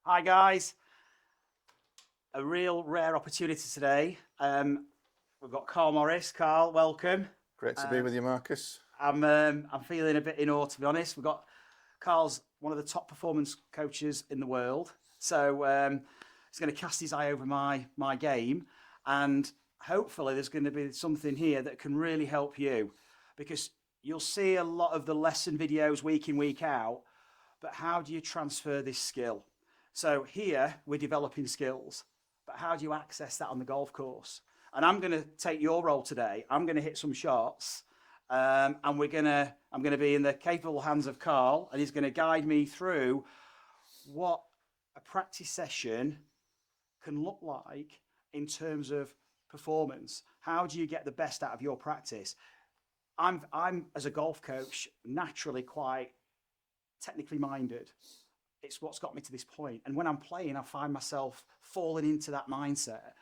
Hi guys, a real rare opportunity today. We've got Karl Morris. Karl, welcome. Great to be with you, Marcus. I'm feeling a bit in awe, to be honest. We've got Karl's one of the top performance coaches in the world, so he's going to cast his eye over my game, and hopefully there's going to be something here that can really help you, because you'll see a lot of the lesson videos week in week out, but how do you transfer this skill? So here we're developing skills, but how do you access that on the golf course? And I'm going to take your role today. I'm going to hit some shots, and I'm going to be in the capable hands of Karl, and he's going to guide me through what a practice session can look like in terms of performance. How do you get the best out of your practice? I'm as a golf coach naturally quite technically minded. It's what's got me to this point. And when I'm playing, I find myself falling into that mindset,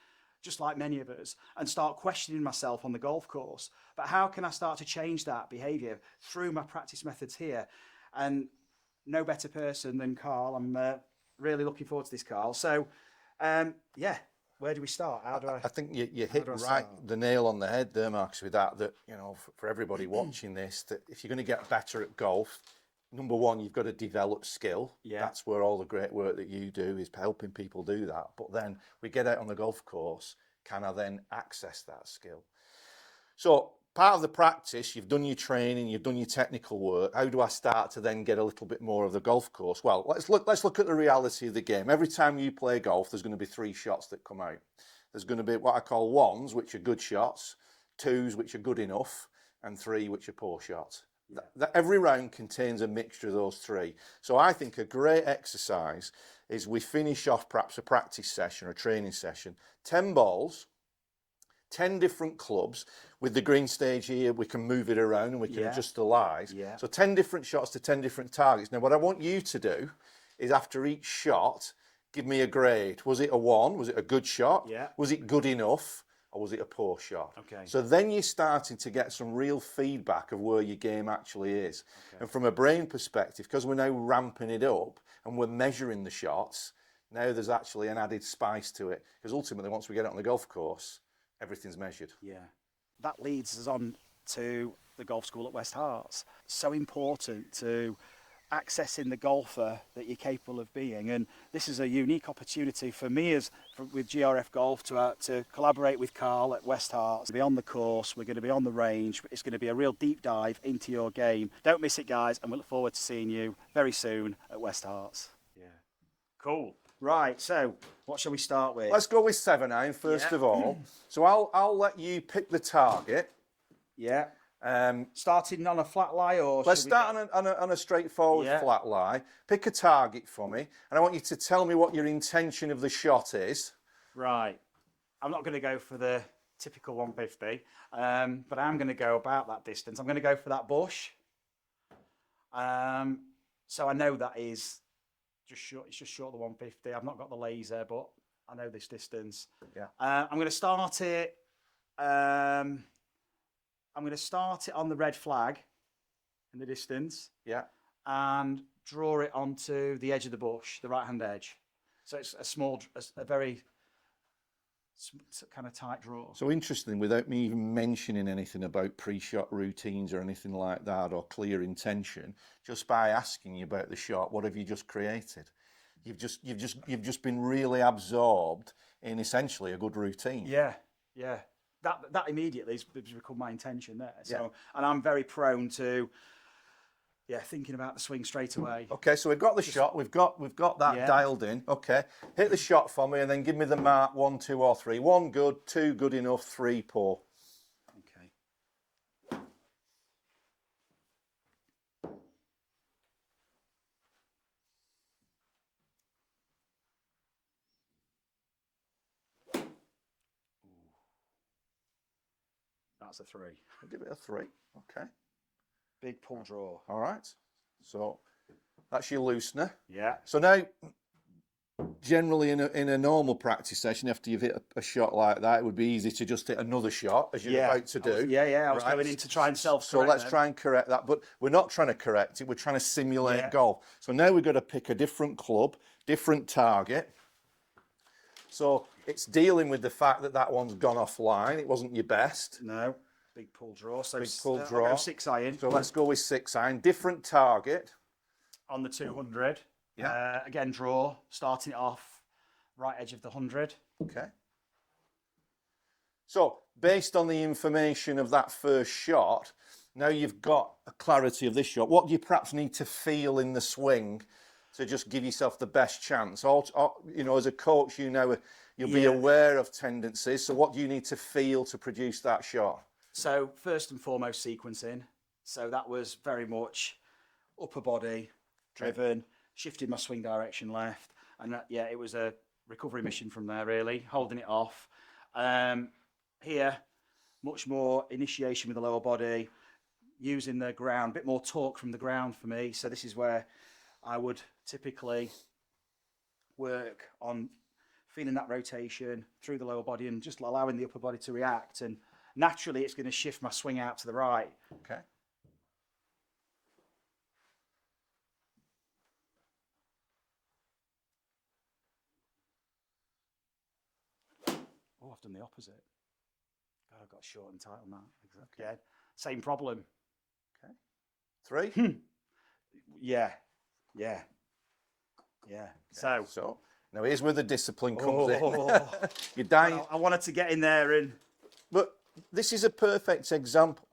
just like many of us, and start questioning myself on the golf course. But how can I start to change that behavior through my practice methods here? And no better person than Karl. I'm really looking forward to this, Karl. So, yeah, where do we start? How do I? I think you hit the nail on the head there, Marcus, with that for everybody watching this, that if you're going to get better at golf, number one, you've got to develop skill. Yeah. That's where all the great work that you do is helping people do that. But then we get out on the golf course, can I then access that skill? So part of the practice, you've done your training, you've done your technical work. How do I start to then get a little bit more of the golf course? Well, let's look at the reality of the game. Every time you play golf, there's going to be three shots that come out. There's going to be what I call ones, which are good shots, twos, which are good enough, and three, which are poor shots. Every round contains a mixture of those three. So I think a great exercise is we finish off perhaps a practice session or a training session, 10 balls, 10 different clubs. With the green stage here, we can move it around and we can adjust the lies. Yeah. So 10 different shots to 10 different targets. Now, what I want you to do is after each shot, give me a grade. Was it a 1? Was it a good shot? Yeah. Was it good enough? Or was it a poor shot? Okay. So then you're starting to get some real feedback of where your game actually is. Okay. And from a brain perspective, because we're now ramping it up and we're measuring the shots, now there's actually an added spice to it. Because ultimately, once we get it on the golf course, everything's measured. Yeah. That leads us on to the golf school at West Herts. So important to accessing the golfer that you're capable of being, and this is a unique opportunity for me with GRF Golf to collaborate with Karl at West Herts. Be on the course, we're going to be on the range. It's going to be a real deep dive into your game. Don't miss it, guys, and we look forward to seeing you very soon at West Herts. Yeah, cool. Right, so what shall we start with? Let's go with 7-iron first of all. So I'll let you pick the target. Yeah. Starting on a flat lie, or let's start on a straightforward flat lie. Pick a target for me, and I want you to tell me what your intention of the shot is. Right. I'm not going to go for the typical 150, but I'm going to go about that distance. I'm going to go for that bush. So I know that is just short. It's just short of the 150. I've not got the laser, but I know this distance. Yeah. I'm going to start it. I'm going to start it on the red flag in the distance. Yeah. And draw it onto the edge of the bush, the right-hand edge. So it's a very kind of tight draw. So interesting, without me even mentioning anything about pre-shot routines or anything like that, or clear intention, just by asking you about the shot, what have you just created? You've just been really absorbed in essentially a good routine. Yeah, yeah. That immediately has become my intention there. So, and I'm very prone to, thinking about the swing straight away. Okay, so we've got the shot. We've got that dialed in. Okay, hit the shot for me, and then give me the mark 1, 2, or 3. 1 good, 2 good enough, 3 poor. Okay. That's a 3. I'll give it a 3. Okay. Big pull draw. All right. So that's your loosener. Yeah. So now generally in a normal practice session, after you've hit a shot like that, it would be easy to just hit another shot, as you're about to do. I was going in to try and self-correct. So let's try and correct that. But we're not trying to correct it. We're trying to simulate golf. So now we've got to pick a different club, different target. So it's dealing with the fact that that one's gone offline. It wasn't your best. No. Big pull draw. So big pull draw. I'll go 6 iron. So let's go with 6 iron. Different target. On the 200. Yeah. Again, draw. Starting it off right edge of the 100. Okay. So based on the information of that first shot, now you've got a clarity of this shot. What do you perhaps need to feel in the swing to just give yourself the best chance? You know, as a coach, you'll be aware of tendencies. So what do you need to feel to produce that shot? So first and foremost, sequencing. So that was very much upper body driven, shifted my swing direction left. And it was a recovery mission from there, really, holding it off. Here, much more initiation with the lower body, using the ground, a bit more torque from the ground for me. So this is where I would typically work on feeling that rotation through the lower body and just allowing the upper body to react. And naturally, it's going to shift my swing out to the right. Okay. Oh, I've done the opposite. God, I've got short and tight on that. Exactly. Yeah, same problem. Okay. 3? Yeah. Okay. So now here's where the discipline comes in. You're dying. I wanted to get in there and. But this is a perfect example,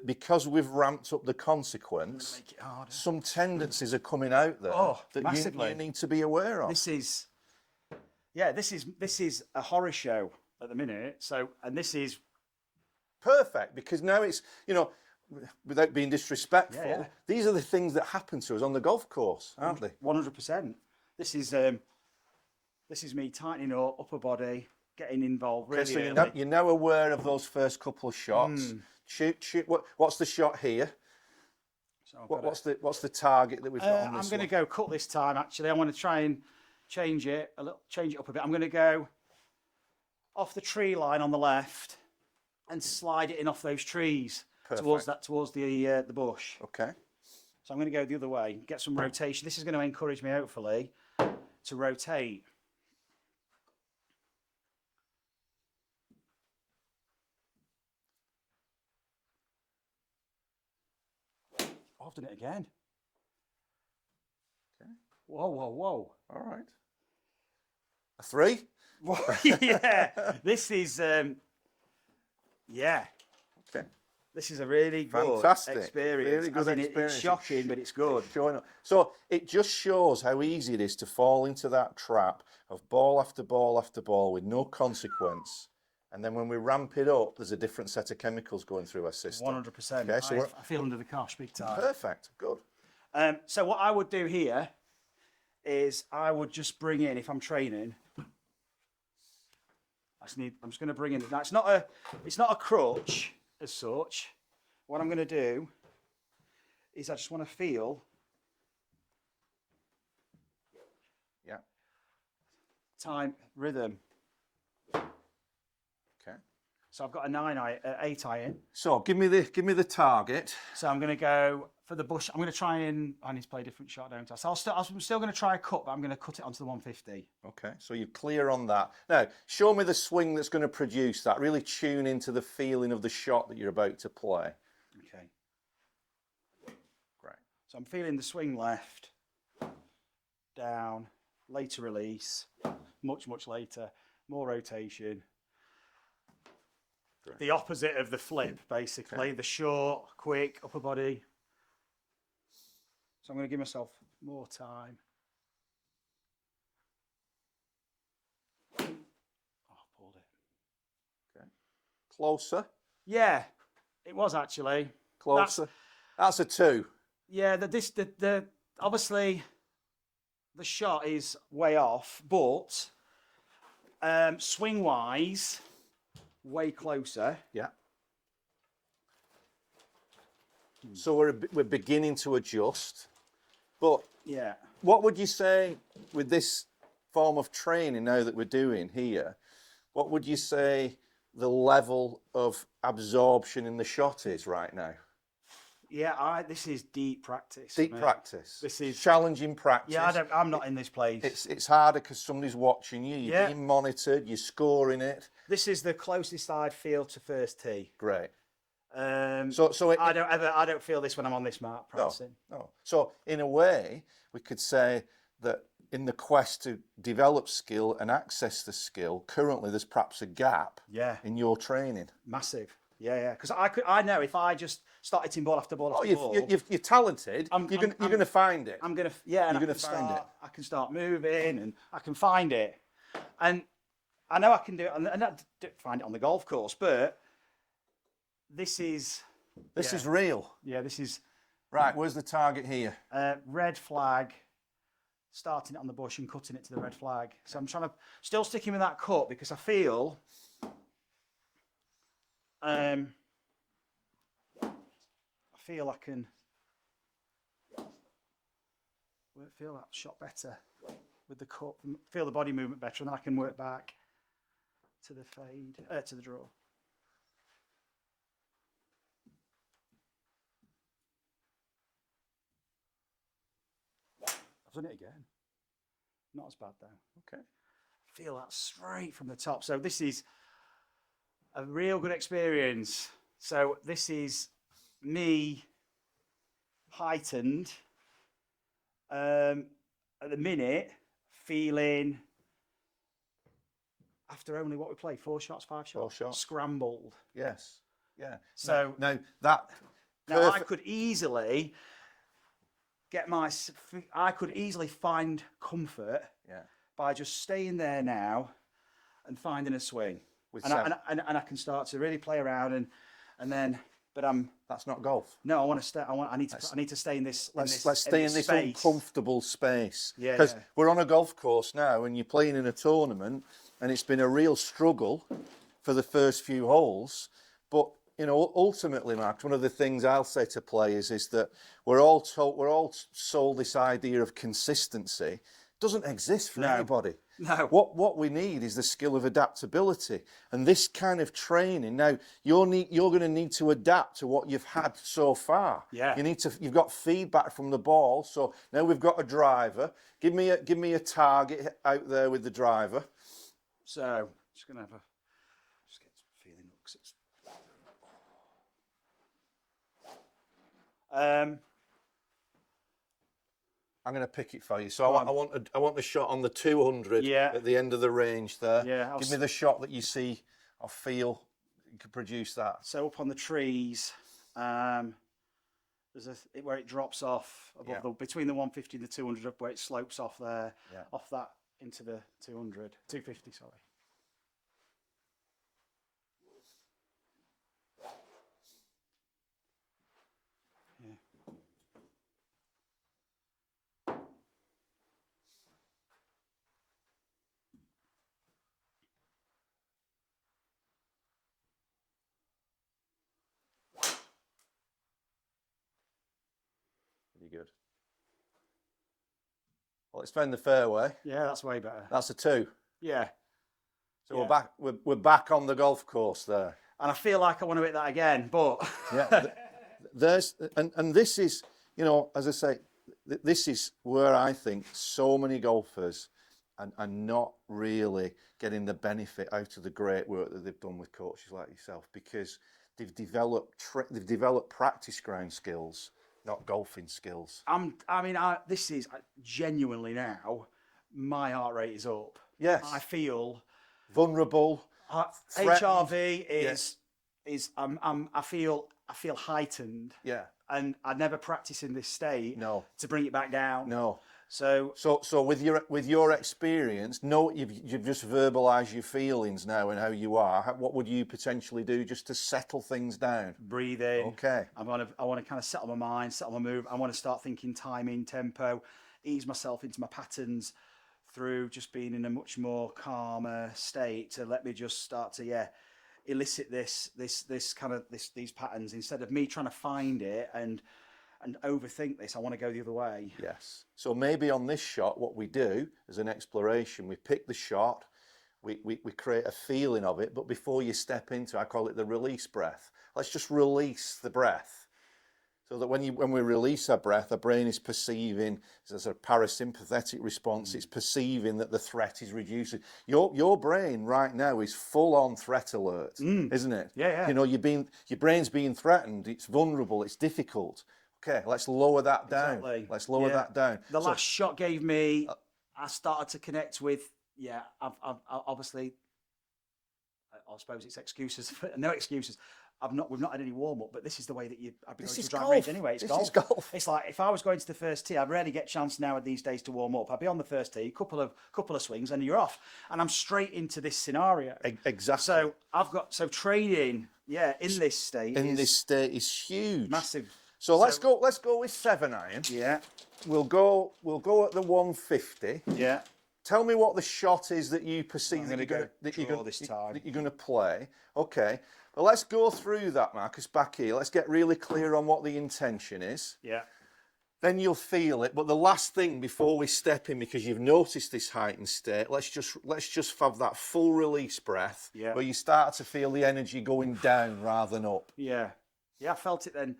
because we've ramped up the consequence. Make it harder. Some tendencies are coming out there that you need to be aware of. This is a horror show at the minute. So, and this is perfect because now it's, you know, without being disrespectful, these are the things that happen to us on the golf course, aren't they? 100%. This is me tightening up upper body, getting involved. Really, so you're now aware of those first couple of shots. Shoot. What's the shot here? So what's the target that we've got on this I'm going to go cut this time. Actually, I want to try and change it up a bit. I'm going to go off the tree line on the left and slide it in off those trees. Perfect. towards the bush. Okay. So I'm going to go the other way, get some rotation. This is going to encourage me, hopefully, to rotate. Oh, I've done it again. Okay. Whoa. All right. A 3? Yeah. This is Okay. This is a really good experience. Really good experience. It's shocking, but it's good. So it just shows how easy it is to fall into that trap of ball after ball after ball with no consequence. And then when we ramp it up, there's a different set of chemicals going through our system. 100%. Okay, so I feel under the cosh big time. Perfect. Good. So what I would do here is I would just bring in, if I'm training, I'm just going to bring in. Now it's not a crutch as such. What I'm going to do is I just want to feel. Yeah. Time rhythm. Okay. So I've got a 8 iron. So give me the target. So I'm going to go for the bush. I'm going to try and I need to play a different shot, don't I? So I'm still going to try a cut, but I'm going to cut it onto the 150. Okay, so you're clear on that. Now, show me the swing that's going to produce that. Really tune into the feeling of the shot that you're about to play. Okay. Great. So I'm feeling the swing left, down, later release, much later, more rotation. Great. The opposite of the flip, basically. Okay. The short, quick, upper body. So I'm going to give myself more time. Oh, I pulled it. Okay. Closer? Yeah, it was actually. Closer? That's a 2. Yeah, obviously the shot is way off, but swing-wise, way closer. Yeah. So we're beginning to adjust. But yeah, what would you say with this form of training now that we're doing here, what would you say the level of absorption in the shot is right now? Yeah, this is deep practice. Deep practice. This is challenging practice. Yeah, I'm not in this place. It's harder because somebody's watching you. You're being monitored. You're scoring it. This is the closest I'd feel to first tee. Great. I don't feel this when I'm on this mat practicing. No. So in a way, we could say that in the quest to develop skill and access the skill, currently there's perhaps a gap. In your training. Massive. Yeah. Because I know if I just start hitting ball after ball after ball, you're talented. You're going to find it. I'm going to and I can start moving and I can find it, and I know I can do it. And I don't find it on the golf course, but this is real. Yeah, this is right. Where's the target here? Red flag. Starting it on the bush and cutting it to the red flag. So I'm trying to still sticking with that cut because I feel I can feel that shot better with the cut, feel the body movement better, and then I can work back to the fade, to the draw. I've done it again. Not as bad though. Okay. Feel that straight from the top. So this is a real good experience. So this is me heightened at the minute, feeling after only what we played, 4 shots, 5 shots, 4 shots, scrambled. Yes. Yeah. So now I could easily I could easily find comfort by just staying there now and finding a swing. And I can start to really play around and then, but that's not golf. No, I want to stay. I need to stay in this. Let's stay in this uncomfortable space. Yeah. Because we're on a golf course now, and you're playing in a tournament, and it's been a real struggle for the first few holes. But ultimately, Mark, one of the things I'll say to players is that we're all sold this idea of consistency. It doesn't exist for anybody. No. What we need is the skill of adaptability, and this kind of training. Now you're going to need to adapt to what you've had so far. Yeah. You've got feedback from the ball. So now we've got a driver. Give me a target out there with the driver. So just gonna just get some feeling looks. I'm going to pick it for you. So I want the shot on the 200 at the end of the range there. Yeah. Give me the shot that you see or feel you can produce that. So up on the trees, there's where it drops off above between the 150 and the 200 up where it slopes off there, off that into the 250, sorry. Good. Well, it's found the fairway. Yeah, that's way better. That's a 2. Yeah. So we're back on the golf course there. And I feel like I want to hit that again, but there's this is, as I say, this is where I think so many golfers are not really getting the benefit out of the great work that they've done with coaches like yourself, because they've developed practice ground skills, not golfing skills. This is genuinely now, my heart rate is up. Yes. I feel vulnerable. HRV is I feel heightened. Yeah. And I'd never practice in this state. No. To bring it back down. No. So with your experience, you've just verbalised your feelings now and how you are. What would you potentially do just to settle things down? Breathe in. Okay. I want to kind of settle my mind, settle my move. I want to start thinking timing, tempo, ease myself into my patterns through just being in a much more calmer state to let me just start to elicit these patterns instead of me trying to find it and and overthink this. I want to go the other way. Yes. So maybe on this shot, what we do as an exploration, we pick the shot, we create a feeling of it, but before you step into, I call it the release breath. Let's just release the breath. So that when we release our breath, our brain is perceiving, as a parasympathetic response, it's perceiving that the threat is reducing. Your brain right now is full on threat alert, isn't it? Yeah, yeah. You know, your brain's being threatened, it's vulnerable, it's difficult. Okay, let's lower that down. Exactly. Let's lower that down. The last shot gave me, I started to connect with, I've obviously, I suppose it's excuses, no excuses. We've not had any warm up, but this is the way that I've been going to driving range anyway. It's golf. Is golf. It's like if I was going to the first tee, I rarely get a chance now these days to warm up. I'd be on the first tee, couple of swings, and you're off, and I'm straight into this scenario. Exactly. So training, in this state. This state is huge, massive. So let's go with 7-iron. Yeah. We'll go at the 150. Yeah. Tell me what the shot is that you perceive that you're going to play. Okay. Well, let's go through that, Marcus, back here. Let's get really clear on what the intention is. Yeah. Then you'll feel it. But the last thing before we step in, because you've noticed this heightened state, let's just have that full release breath, where you start to feel the energy going down rather than up. Yeah. Yeah, I felt it then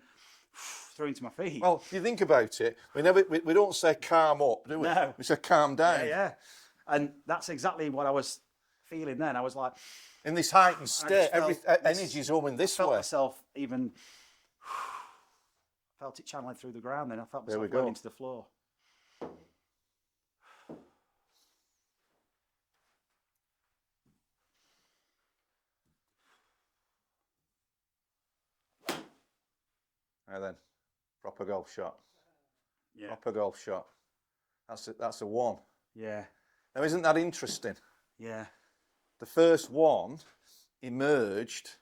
through into my feet. Well, if you think about it, we don't say calm up, do we? No. We say calm down. Yeah. And that's exactly what I was feeling then. I was like, in this heightened state, energy is going this way. I felt myself even, felt it channeling through the ground then. I felt myself going into the floor. Now then, proper golf shot. Yeah. Proper golf shot. That's a 1. Yeah. Now, isn't that interesting? Yeah. The first one emerged,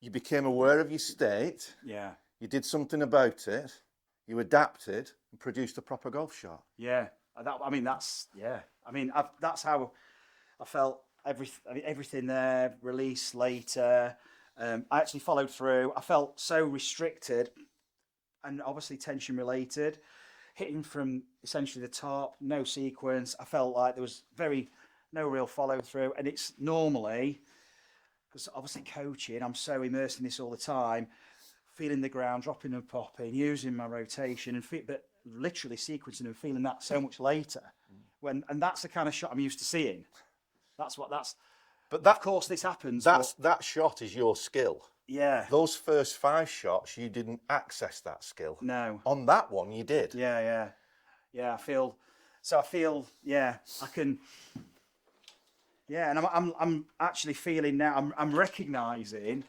you became aware of your state, you did something about it, you adapted and produced a proper golf shot. Yeah, that's how I felt. Everything there, release later. I actually followed through. I felt so restricted and obviously tension related, hitting from essentially the top, no sequence. I felt like there was no real follow through, and it's normally, because obviously coaching, I'm so immersed in this all the time, feeling the ground, dropping and popping, using my rotation, but literally sequencing and feeling that so much later. And that's the kind of shot I'm used to seeing. But of course, this happens. That shot is your skill. Yeah. Those first 5 shots, you didn't access that skill. No. On that one, you did. Yeah. I feel, I can. Yeah, and I'm actually feeling now. I'm recognizing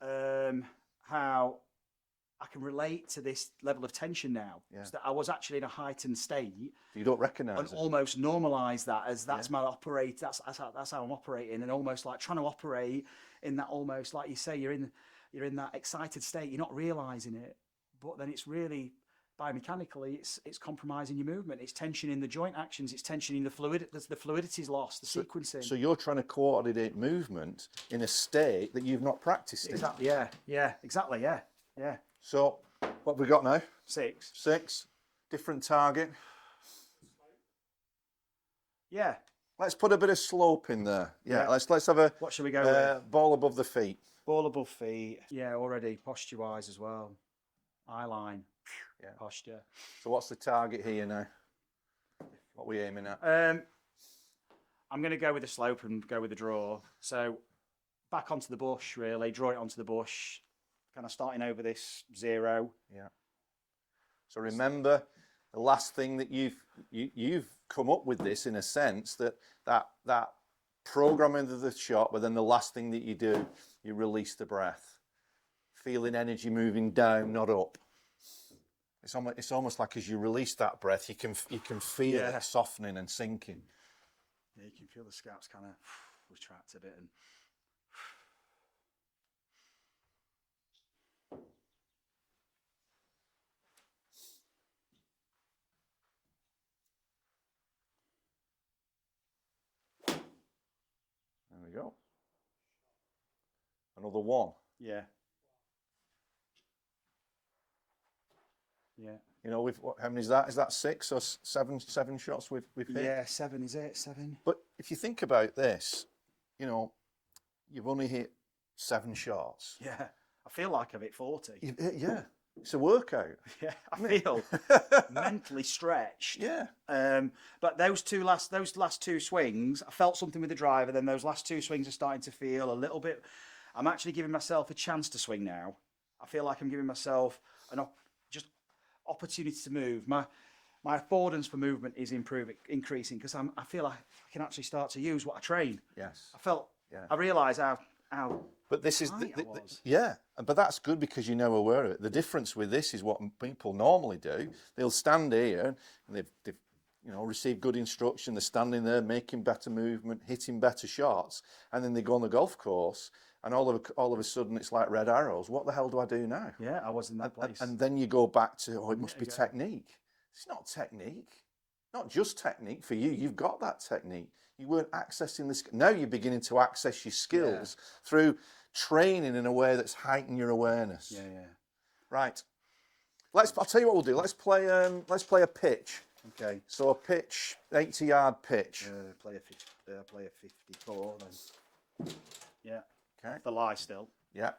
how I can relate to this level of tension now. Yeah. So that I was actually in a heightened state. You don't recognise it. And almost normalise that as that's my operate. That's how I'm operating, and almost like trying to operate in that, almost like you say, you're in that excited state. You're not realising it, but then it's really biomechanically, it's compromising your movement. It's tension in the joint actions. It's tension in the fluid. The fluidity's lost. The sequencing. So you're trying to coordinate movement in a state that you've not practiced in. Exactly. Yeah. Exactly. Yeah. So what have we got now? 6. 6. Different target. Yeah. Let's put a bit of slope in there. Yeah. Let's have a. What should we go with? Ball above the feet. Ball above feet. Yeah. Already posture wise as well. Eye line. Yeah. Posture. So what's the target here now? What are we aiming at? I'm going to go with the slope and go with the draw. So back onto the bush, really. Draw it onto the bush. Kind of starting over this 0. Yeah. So remember, the last thing that you've come up with this in a sense that programming of the shot, but then the last thing that you do, you release the breath, feeling energy moving down, not up. It's almost like as you release that breath, you can feel it softening and sinking. Yeah, you can feel the scalps kind of retract a bit and. There we go. Another 1. Yeah. Yeah. You know, how many is that? Is that 6 or 7 shots we've hit? Yeah, 7 is it? 7. But if you think about this, you know, you've only hit 7 shots. Yeah. I feel like I've hit 40. Yeah. It's a workout. Yeah, I feel mentally stretched. Yeah. But those last 2 swings, I felt something with the driver. Then those last 2 swings are starting to feel a little bit. I'm actually giving myself a chance to swing now. I feel like I'm giving myself just opportunity to move. My affordance for movement is increasing because I feel like I can actually start to use what I train. Yes. I realise how. But this is tight I was. yeah, but that's good because you're now aware of it. The difference with this is what people normally do. They'll stand here and they've received good instruction. They're standing there making better movement, hitting better shots, and then they go on the golf course and all of a sudden it's like red arrows. What the hell do I do now? Yeah, I was in that place. And then you go back to it must be technique. It's not technique. Not just technique for you. You've got that technique. You weren't accessing this. Now you're beginning to access your skills through training in a way that's heightening your awareness. Yeah, yeah. Right. I'll tell you what we'll do. Let's play a pitch. Okay. So a pitch, 80-yard pitch. Play a 54 then. Yeah. Okay. The lie still. Yeah.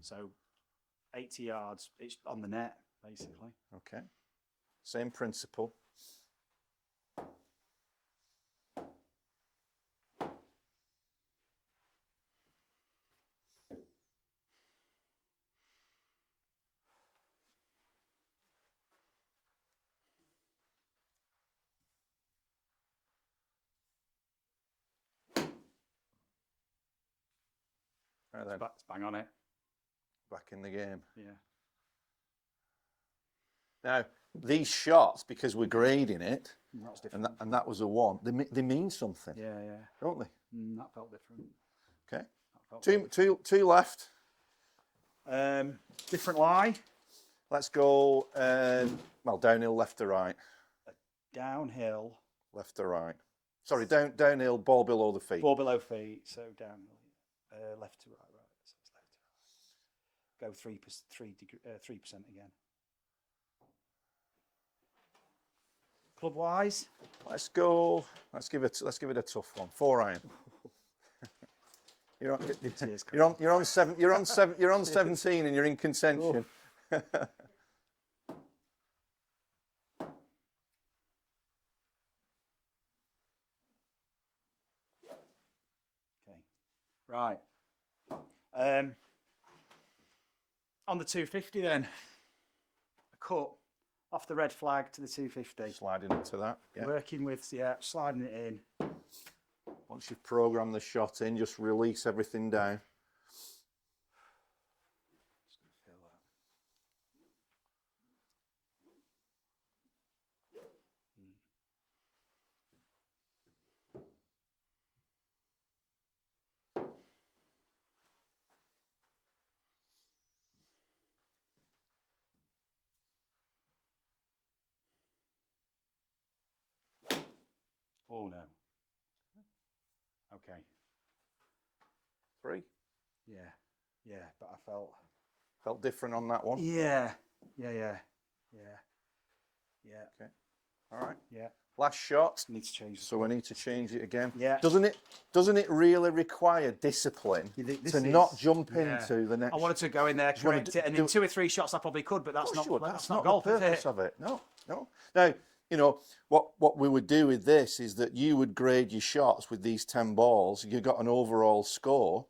So 80 yards, it's on the net, basically. Okay. Same principle. Right then, It's bang on it. back in the game. Yeah. Now, these shots, because we're grading it, That was different. and that was a 1, they mean something, Yeah, yeah. don't they? That felt different. Okay. That felt Two left. different lie. Let's go, downhill, left to right. Downhill. Left to right. Sorry, downhill, ball below the feet. Ball below feet, so downhill. Left to right, right. So it's left to right. Go 3% again. Club wise, Let's give it a tough one. 4-iron. You're on 17 and you're in contention. Okay, right. On the 250 then, a cut off the red flag to the 250. Sliding into that. Yeah. Working with, sliding it in. Once you've programmed the shot in, just release everything down. Just gonna feel that. Oh no. Okay. 3. Yeah, but I Felt different on that one. Yeah. Okay. All right. Yeah. Last shot. Need to change. So we need to change it again. Yeah. Doesn't it really require discipline not jump into the next? I wanted to go in there, correct it, and in 2 or 3 shots I probably could, but that's not golf, the purpose of it. No. Now, you know what we would do with this is that you would grade your shots with these 10 balls. You got an overall score,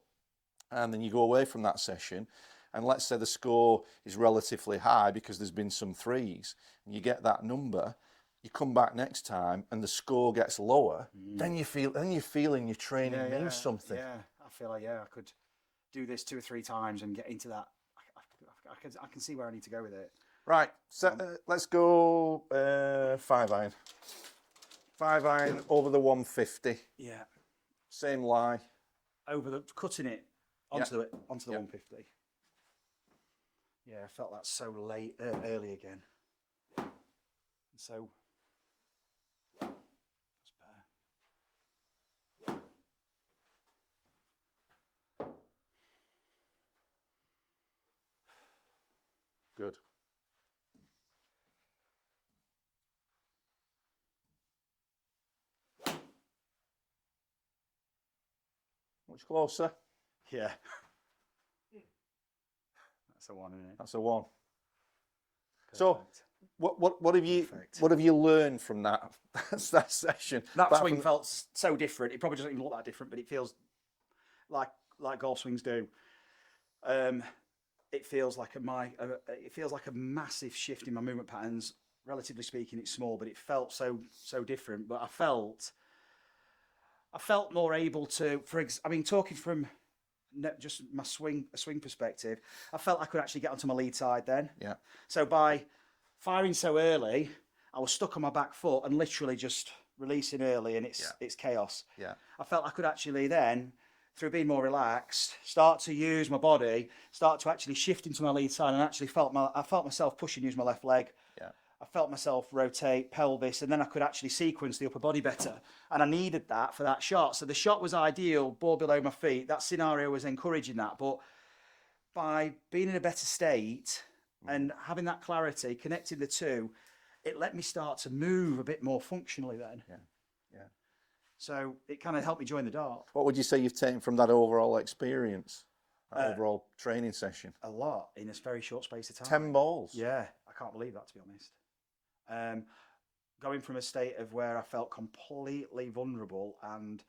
and then you go away from that session. And let's say the score is relatively high because there's been some 3s, and you get that number. You come back next time and the score gets lower. Then you're feeling your training means something. Yeah, I feel like I could do this 2 or 3 times and get into that. I can see where I need to go with it. Right, so let's go 5-iron. 5-iron over the 150. Yeah. Same lie. Cutting it onto the 150. Yeah, I felt that so early again. So that's better. Good. Much closer. Yeah. That's a 1, isn't it? That's a 1. Perfect. So, what have you learned from that that session? That swing felt so different. It probably doesn't even look that different, but it feels like golf swings do. It feels like a massive shift in my movement patterns. Relatively speaking, it's small, but it felt so different. But I felt more able to, talking from just my swing perspective, I felt I could actually get onto my lead side then. Yeah. So by firing so early, I was stuck on my back foot and literally just releasing early, and it's chaos. Yeah. I felt I could actually then, through being more relaxed, start to use my body, start to actually shift into my lead side, and actually I felt myself push and use my left leg. Yeah. I felt myself rotate pelvis, and then I could actually sequence the upper body better. And I needed that for that shot. So the shot was ideal, ball below my feet. That scenario was encouraging that. But by being in a better state and having that clarity, connecting the two, it let me start to move a bit more functionally then. Yeah. Yeah. So it kind of helped me join the dart. What would you say you've taken from that overall experience, that overall training session? A lot in a very short space of time. 10 balls? Yeah, I can't believe that, to be honest. Going from a state of where I felt completely vulnerable and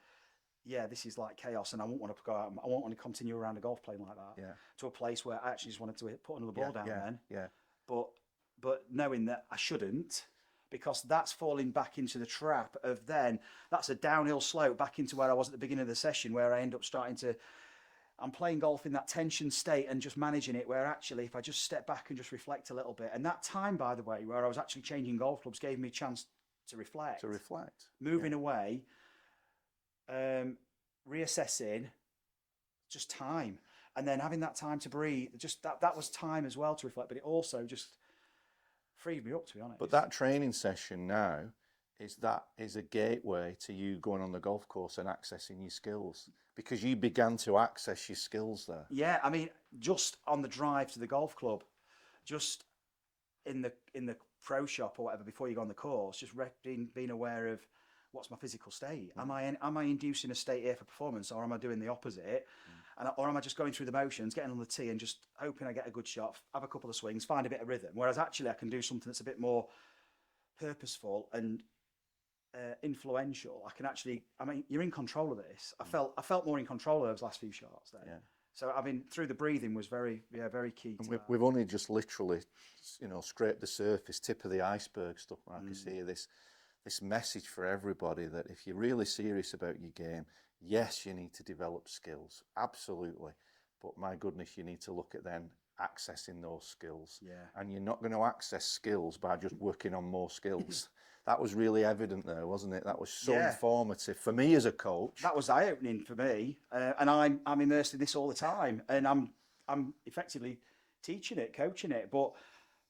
this is like chaos, and I won't want to go out, I won't want to continue around a golf playing like that. Yeah. To a place where I actually just wanted to put another ball down then. Yeah. But knowing that I shouldn't, because that's falling back into the trap of then that's a downhill slope back into where I was at the beginning of the session, where I end up I'm playing golf in that tension state and just managing it, where actually if I just step back and just reflect a little bit, and that time, by the way, where I was actually changing golf clubs gave me a chance to reflect. Moving away, reassessing, just time. And then having that time to breathe, just that was time as well to reflect, but it also just freed me up, to be honest. But that training session now is a gateway to you going on the golf course and accessing your skills, because you began to access your skills there. Yeah, I mean, just on the drive to the golf club, just in the pro shop or whatever before you go on the course, just being aware of what's my physical state. Am I inducing a state here for performance, or am I doing the opposite? Or am I just going through the motions, getting on the tee and just hoping I get a good shot, have a couple of swings, find a bit of rhythm? Whereas actually I can do something that's a bit more purposeful and influential. I can actually, you're in control of this. I felt more in control of those last few shots there. Yeah. So through the breathing was very key. We've only just literally, scraped the surface, tip of the iceberg stuff, Marcus. Here, this message for everybody that if you're really serious about your game, yes, you need to develop skills, absolutely. But my goodness, you need to look at then accessing those skills. Yeah. And you're not going to access skills by just working on more skills. That was really evident there, wasn't it? That was so informative for me as a coach. That was eye-opening for me, and I'm immersed in this all the time, and I'm effectively teaching it, coaching it. But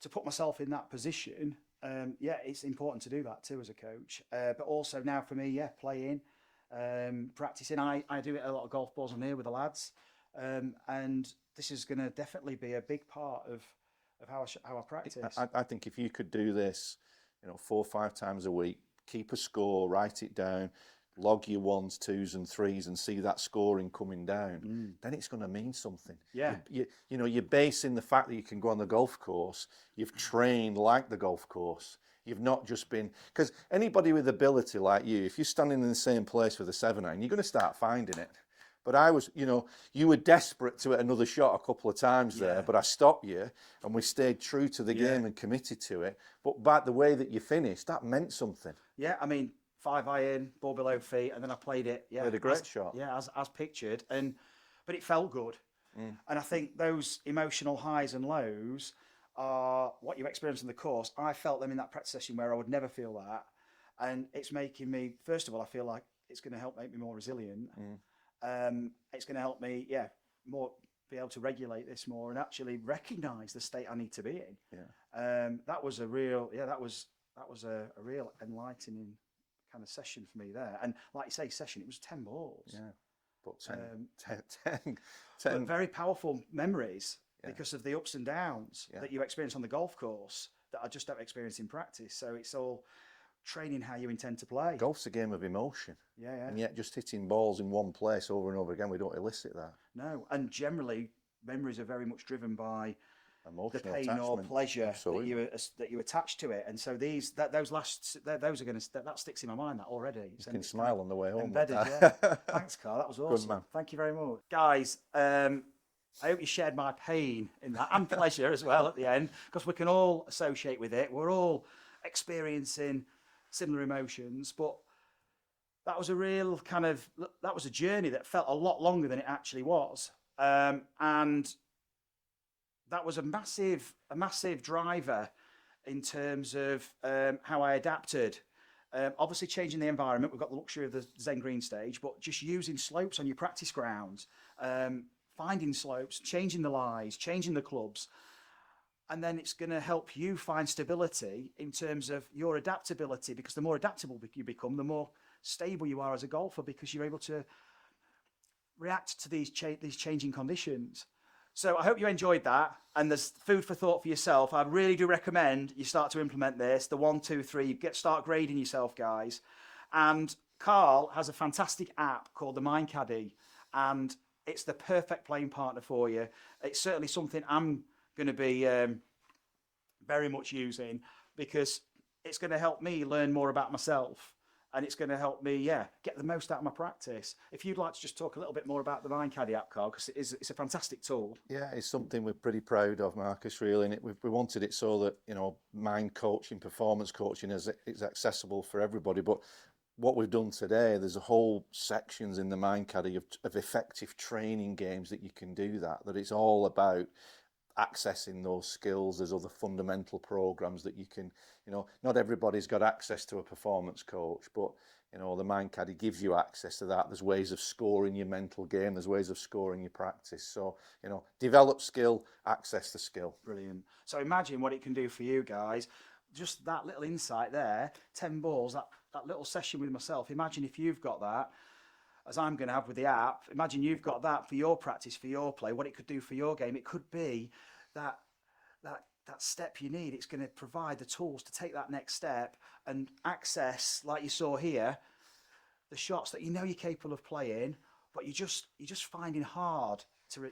to put myself in that position, it's important to do that too as a coach. But also now for me, playing, practicing. I do it a lot of golf balls on here with the lads, and this is going to definitely be a big part of how I practice. I think if you could do this, 4 or 5 times a week, keep a score, write it down, log your 1s, 2s and 3s and see that scoring coming down, then it's going to mean something. Yeah. You're basing the fact that you can go on the golf course, you've trained like the golf course. You've not just been, because anybody with ability like you, if you're standing in the same place with a 7-iron, you're going to start finding it. But I was, you were desperate to hit another shot a couple of times there, but I stopped you and we stayed true to the game and committed to it. But by the way that you finished, that meant something. Yeah, 5-iron, ball below feet, and then I played it. Yeah, played a great shot. Yeah, as pictured, but it felt good. And I think those emotional highs and lows are what you experience on the course. I felt them in that practice session where I would never feel that, and it's making me. First of all, I feel like it's going to help make me more resilient. It's going to help me, more be able to regulate this more and actually recognise the state I need to be in. Yeah. That was a real, that was a real enlightening kind of session for me there. And like you say, it was 10 balls. Yeah. But 10. But very powerful memories because of the ups and downs that you experience on the golf course that I just don't experience in practice. So it's all training how you intend to play. Golf's a game of emotion. Yeah, yeah. And yet just hitting balls in one place over and over again, we don't elicit that. No, and generally memories are very much driven by Emotional the pain attachment. or pleasure Absolutely. that you attach to it. And so those are going to that sticks in my mind that already. You can smile on the way home. Embedded, yeah. Thanks, Carl. That was awesome. Good man. Thank you very much, guys. I hope you shared my pain in that and pleasure as well at the end, because we can all associate with it. We're all experiencing similar emotions, but that was a real that was a journey that felt a lot longer than it actually was. And that was a massive driver in terms of how I adapted. Obviously changing the environment, we've got the luxury of the Zen Green stage, but just using slopes on your practice grounds, finding slopes, changing the lies, changing the clubs. And then it's going to help you find stability in terms of your adaptability, because the more adaptable you become, the more stable you are as a golfer, because you're able to react to these changing conditions. So I hope you enjoyed that, and there's food for thought for yourself. I really do recommend you start to implement this, the 1, 2, 3, start grading yourself, guys. And Karl has a fantastic app called the Mind Caddy, and it's the perfect playing partner for you. It's certainly something I'm going to be very much using, because it's going to help me learn more about myself, and it's going to help me, get the most out of my practice. If you'd like to just talk a little bit more about the Mind Caddy app, Karl, because it's a fantastic tool. Yeah, it's something we're pretty proud of, Marcus, really. And we wanted it so that, mind coaching, performance coaching is accessible for everybody. But what we've done today, there's a whole sections in the Mind Caddy of effective training games that you can do that it's all about accessing those skills. There's other fundamental programs that you can, not everybody's got access to a performance coach, but the Mind Caddy gives you access to that. There's ways of scoring your mental game, there's ways of scoring your practice. So develop skill, access the skill. Brilliant. So imagine what it can do for you guys. Just that little insight there, 10 balls, that little session with myself. Imagine if you've got that, as I'm going to have with the app. Imagine you've got that for your practice, for your play, what it could do for your game. It could be that step you need. It's going to provide the tools to take that next step and access, like you saw here, the shots that you're capable of playing, but you're just finding hard to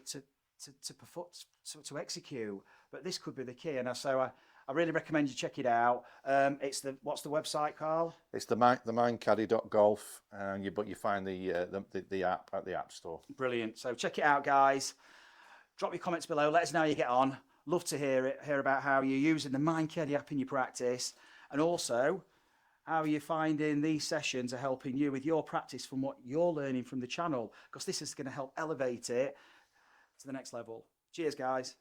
execute. But this could be the key. And so I really recommend you check it out. What's the website, Karl? It's the mindcaddy.golf, but you find the app at the App Store. Brilliant. So check it out, guys. Drop your comments below. Let us know how you get on. Love to hear about how you're using the Mind Caddy app in your practice, and also how you're finding these sessions are helping you with your practice from what you're learning from the channel, because this is going to help elevate it to the next level. Cheers, guys.